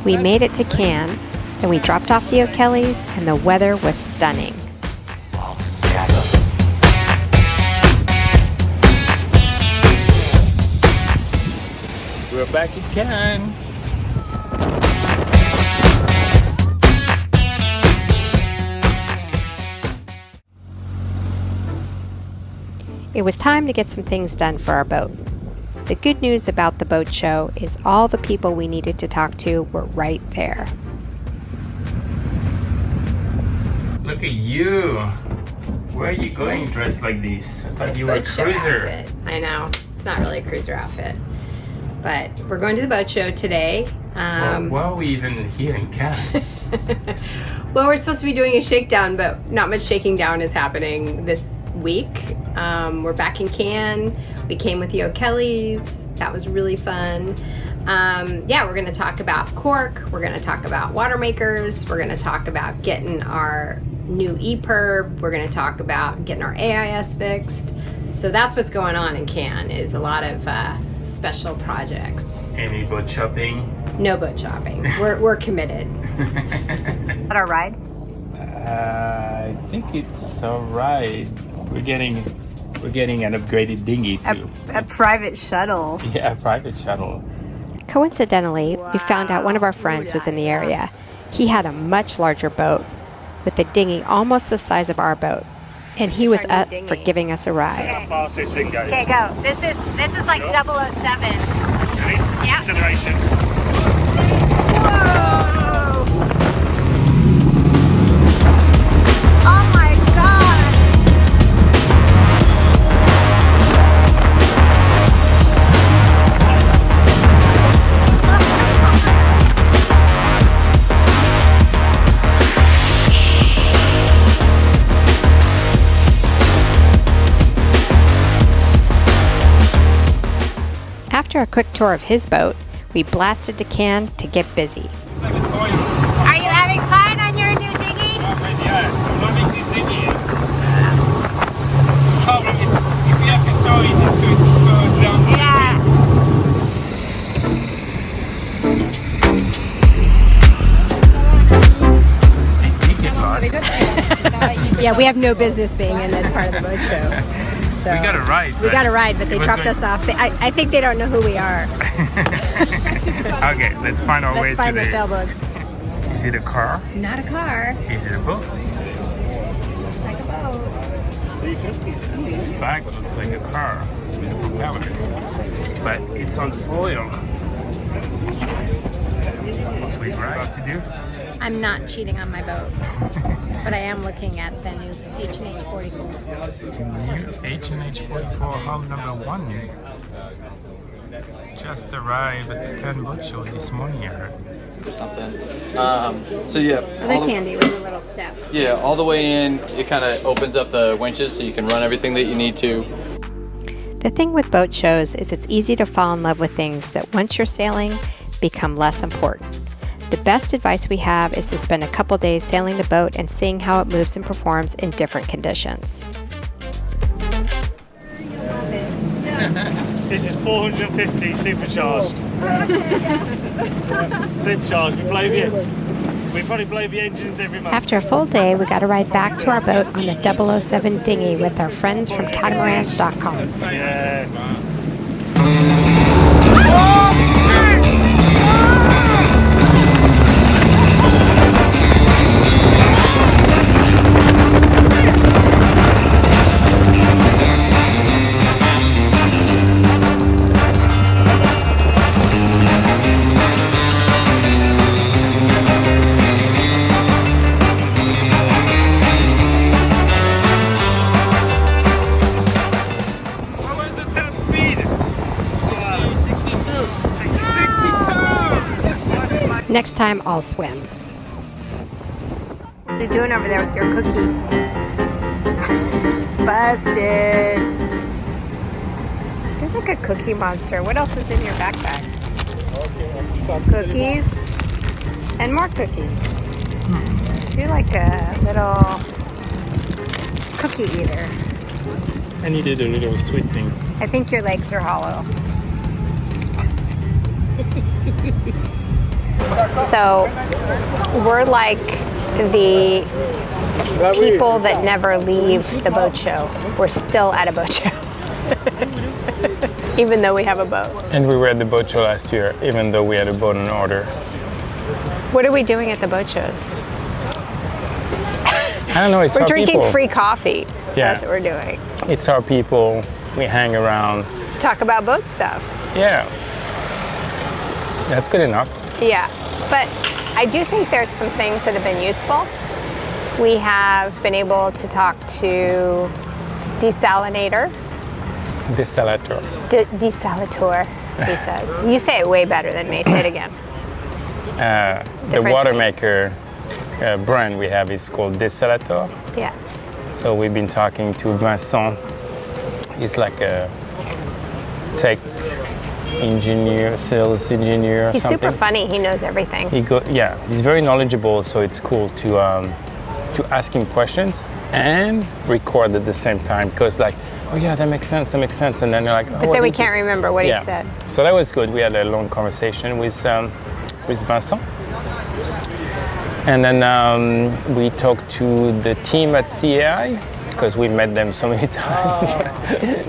We made it to Cannes, and we dropped off the O'Kellys, and the weather was stunning. We're back in Cannes. It was time to get some things done for our boat. The good news about the boat show is all the people we needed to talk to were right there. Look at you. Where are you going dressed like this? I thought you were a Boat show cruiser. outfit. I know. It's not really a cruiser outfit. But we're going to the boat show today. Well, why are we even here in Cannes? Well, we're supposed to be doing a shakedown, but not much shaking down is happening this week. We're back in Cannes. We came with the O'Kellys. That was really fun. Yeah, we're going to talk about cork. We're going to talk about water makers. We're going to talk about getting our new EPIRB. We're going to talk about getting our AIS fixed. So that's what's going on in Cannes, is a lot of special projects. Any boat shopping? No boat shopping. We're committed. At our ride? I think it's alright. We're getting an upgraded dinghy too. A private shuttle. Yeah, a private shuttle. Coincidentally, we found out one of our friends was in the area. He had a much larger boat with a dinghy almost the size of our boat, and he was up for giving us a ride. How fast this thing goes. Okay, go. This is like 007. Ready? Yeah. Acceleration. Whoa! Oh my God! After a quick tour of his boat, we blasted to Cannes to get busy. Are you having fun on your new dinghy? Yeah, I'm loving this dinghy. The problem is, if we have to tow it, it's going to slow us down. Yeah, we have no business being in this part of the boat show. So We got a ride. We got a ride, but they dropped us off. I think they don't know who we are. Okay, let's find our way Let's find to the sailboats. Is it a car? It's not a car. Is it a boat? Looks like a boat. The back looks like a car with a propeller, but it's on foil. Sweet ride. What to do? I'm not cheating on my boat, but I am looking at the new H&H 44. New H&H 44 hull number 1 just arrived at the Cannes Boat Show this morning, I heard. Or something. So yeah. Oh, that's handy with a little step. Yeah, all the way in, it kind of opens up the winches so you can run everything that you need to. The thing with boat shows is it's easy to fall in love with things that once you're sailing become less important. The best advice we have is to spend a couple days sailing the boat and seeing how it moves and performs in different conditions. This is 450 supercharged. Supercharged. We probably blow the engines every month. After a full day, we got to ride back to our boat on the 007 dinghy with our friends from catamarans.com. Yeah. Next time, I'll swim. What are you doing over there with your cookie? Busted. You're like a cookie monster. What else is in your backpack? Cookies and more cookies. You're like a little cookie eater. I needed a little sweetening. I think your legs are hollow. So we're like the people that never leave the boat show. We're still at a boat show. Even though we have a boat. And we were at the boat show last year, even though we had a boat on order. What are we doing at the boat shows? I don't know, it's We're our drinking people. free coffee. Yeah. That's what we're doing. It's our people. We hang around. Talk about boat stuff. Yeah. That's good enough. Yeah, but I do think there's some things that have been useful. We have been able to talk to desalinator. Desalator. Desalator, he says. You say it way better than me. Say it again. The water maker brand we have is called Desalator. Yeah. So we've been talking to Vincent. He's like a tech engineer, sales engineer or He's something. super funny. He knows everything. He's very knowledgeable, so it's cool to ask him questions and record at the same time, because like, oh yeah, that makes sense, and then you're like, oh, But then we can't remember what he said. So that was good. We had a long conversation with Vincent. And then we talked to the team at CAI, because we met them so many times.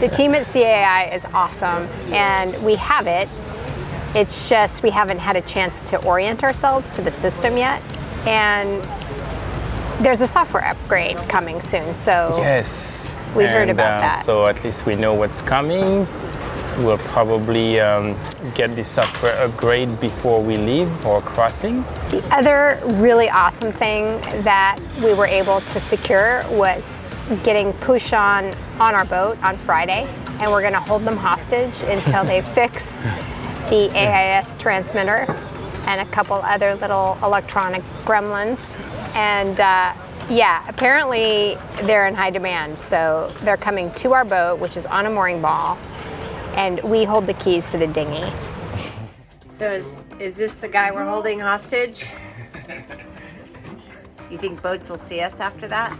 The team at CAI is awesome, and we have it. It's just we haven't had a chance to orient ourselves to the system yet. And there's a software upgrade coming soon, so Yes. we heard about that. So at least we know what's coming. We'll probably get the software upgrade before we leave or crossing. The other really awesome thing that we were able to secure was getting push on our boat on Friday, and we're gonna hold them hostage until they fix the AIS transmitter and a couple other little electronic gremlins. And yeah, apparently they're in high demand, so they're coming to our boat, which is on a mooring ball, and we hold the keys to the dinghy. So is this the guy we're holding hostage? You think boats will see us after that?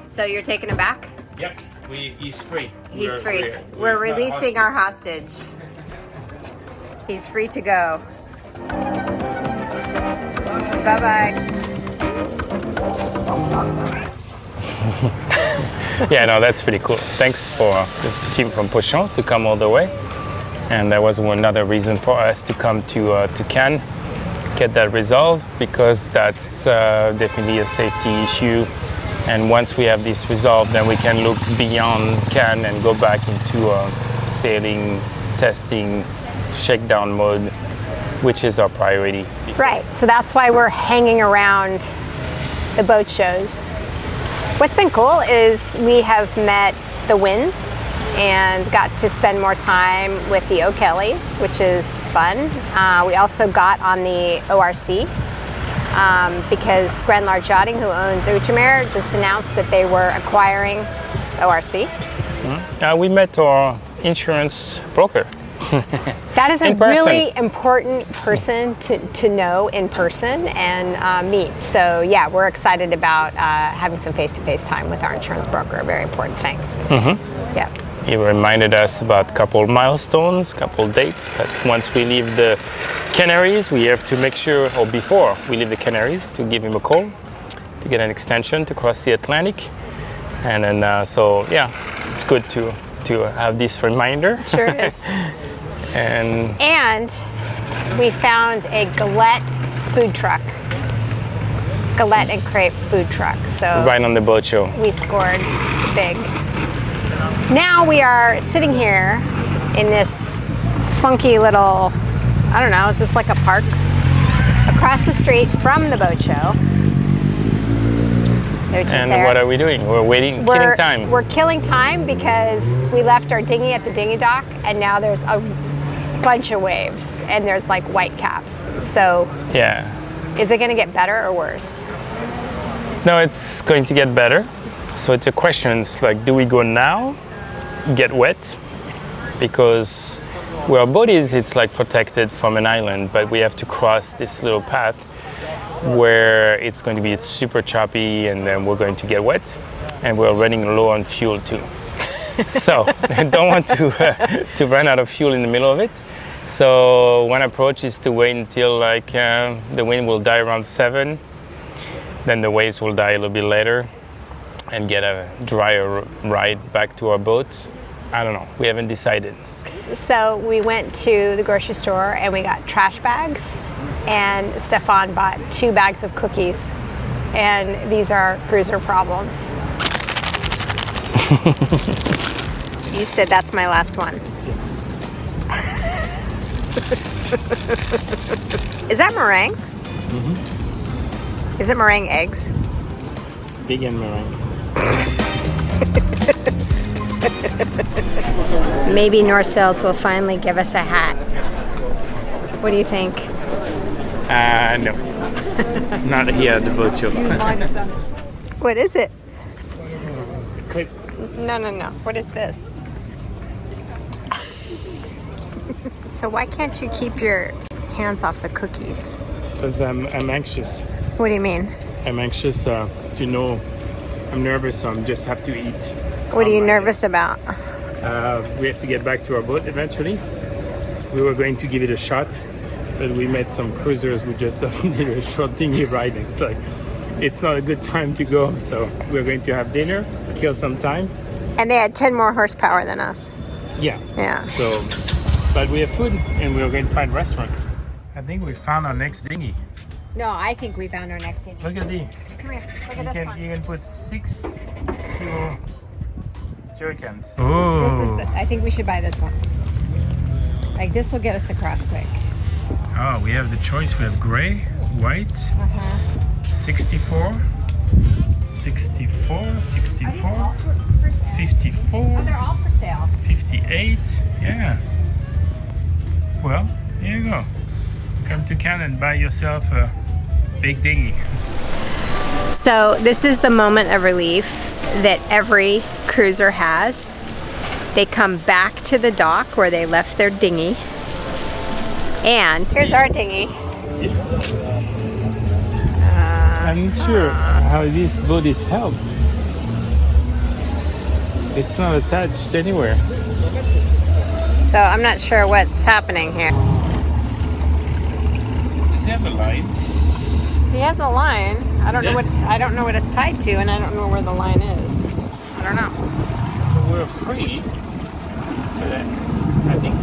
So you're taking him back? Yep, he's free. He's free. We're releasing our hostage. He's free to go. Bye-bye. Yeah, no, that's pretty cool. Thanks for the team from Pochon to come all the way. And that was another reason for us to come to Cannes, get that resolved, because that's definitely a safety issue. And once we have this resolved, then we can look beyond Cannes and go back into sailing, testing, shakedown mode, which is our priority. Right, so that's why we're hanging around the boat shows. What's been cool is we have met the Wins and got to spend more time with the O'Kellys, which is fun. We also got on the ORC because Grand Large Yachting, who owns Outremer, just announced that they were acquiring ORC. We met our insurance broker. That is a In person. really important person to know in person and meet. So yeah, we're excited about having some face-to-face time with our insurance broker, a very important thing. Yeah. He reminded us about a couple milestones, couple dates, that once we leave the Canaries, we have to make sure, or before we leave the Canaries, to give him a call to get an extension to cross the Atlantic. And then, so yeah, it's good to have this reminder. Sure is. And we found a galette food truck. Galette and crepe food truck. So right on the boat show. we scored big. Now we are sitting here in this funky little, I don't know, is this like a park? Across the street from the boat show. And what are we doing? We're waiting, killing time. We're killing time because we left our dinghy at the dinghy dock, and now there's a bunch of waves and there's like white caps. So Yeah. is it going to get better or worse? No, it's going to get better. So it's a question, it's like, do we go now, get wet? Because where our boat is, it's like protected from an island, but we have to cross this little path where it's going to be super choppy, and then we're going to get wet, and we're running low on fuel too. So I don't want to run out of fuel in the middle of it. So one approach is to wait until like the wind will die around 7, then the waves will die a little bit later, and get a drier ride back to our boats. I don't know, we haven't decided. So we went to the grocery store and we got trash bags, and Stephane bought 2 bags of cookies, and these are cruiser problems. You said that's my last one. Is that meringue? Mm-hmm. Is it meringue eggs? Vegan meringue. Maybe North Sails will finally give us a hat. What do you think? No. Not here at the boat show. What is it? Clip. No. What is this? So why can't you keep your hands off the cookies? Because I'm anxious. What do you mean? I'm anxious to know. I'm nervous, so I just have to eat. What are you nervous about? We have to get back to our boat eventually. We were going to give it a shot, but we met some cruisers who just need a short dinghy ride. It's like, it's not a good time to go, so we're going to have dinner, kill some time. And they had 10 more horsepower than us. Yeah. Yeah. So, but we have food, and we're going to find a restaurant. I think we found our next dinghy. No, I think we found our next dinghy. Look at these. Come here, look at this one. You can put 6 kilo jerry cans. Oh. This is I think we should buy this one. Like, this will get us across quick. Oh, we have the choice. We have gray, white, 64, 64, 64, 54, They're all for sale. 58. Yeah. Well, here you go. Come to Cannes and buy yourself a big dinghy. So this is the moment of relief that every cruiser has. They come back to the dock where they left their dinghy. And here's our dinghy. I'm not sure how this boat is held. It's not attached anywhere. So I'm not sure what's happening here. Does he have a line? He has a line. I don't Yes. know what it's tied to, and I don't know where the line is. I don't know. So we're free. But I think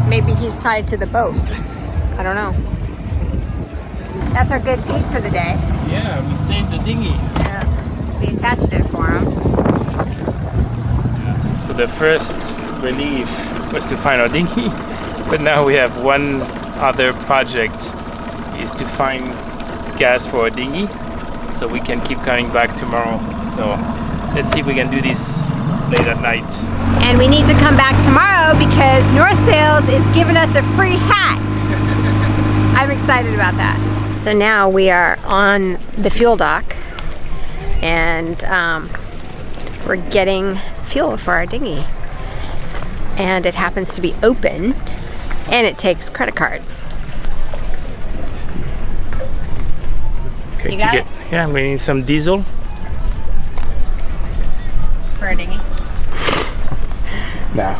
Maybe he's tied to the boat. I don't know. That's our good deed for the day. yeah, we saved the dinghy. Yeah. We attached it for him. So the first relief was to find our dinghy, but now we have one other project, is to find gas for a dinghy so we can keep coming back tomorrow. So let's see if we can do this late at night. And we need to come back tomorrow because North Sails is giving us a free hat. I'm excited about that. So now we are on the fuel dock, and we're getting fuel for our dinghy. And it happens to be open, and it takes credit cards. Okay, You got it? Yeah, we need some diesel. For a dinghy. Now,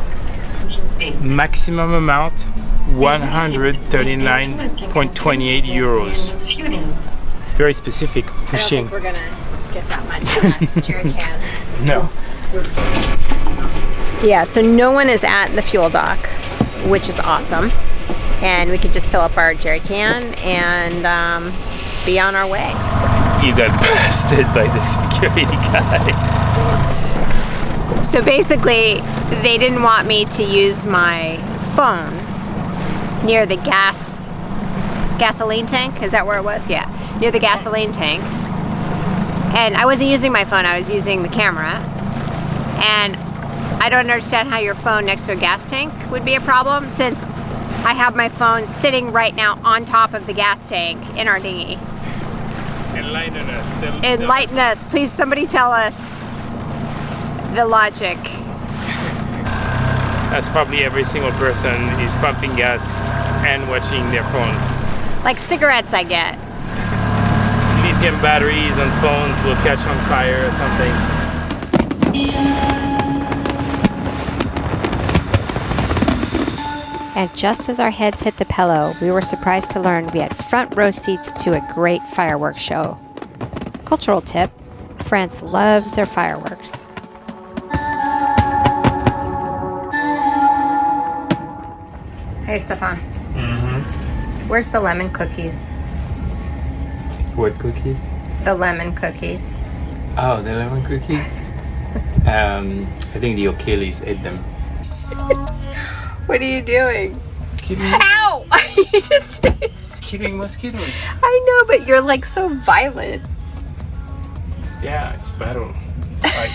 maximum amount 139.28 euros. It's very specific. I don't Pushing. think we're gonna get that much in that jerry can. No. Yeah, so no one is at the fuel dock, which is awesome. And we could just fill up our jerry can and be on our way. You got busted by the security guys. So basically, they didn't want me to use my phone near the gasoline tank. Is that where it was? Yeah, near the gasoline tank. And I wasn't using my phone, I was using the camera. And I don't understand how your phone next to a gas tank would be a problem, since I have my phone sitting right now on top of the gas tank in our dinghy. Enlighten us. Enlighten us. Please, somebody tell us the logic. That's probably every single person is pumping gas and watching their phone. Like cigarettes I get. Lithium batteries on phones will catch on fire or something. And just as our heads hit the pillow, we were surprised to learn we had front row seats to a great fireworks show. Cultural tip, France loves their fireworks. Hey, Stephane. Where's the lemon cookies? What cookies? The lemon cookies. Oh, the lemon cookies? I think the Achilles ate them. What are you doing? Killing, Ow! You just... killing mosquitoes. I know, but you're like so violent. Yeah, it's battle. It's fight.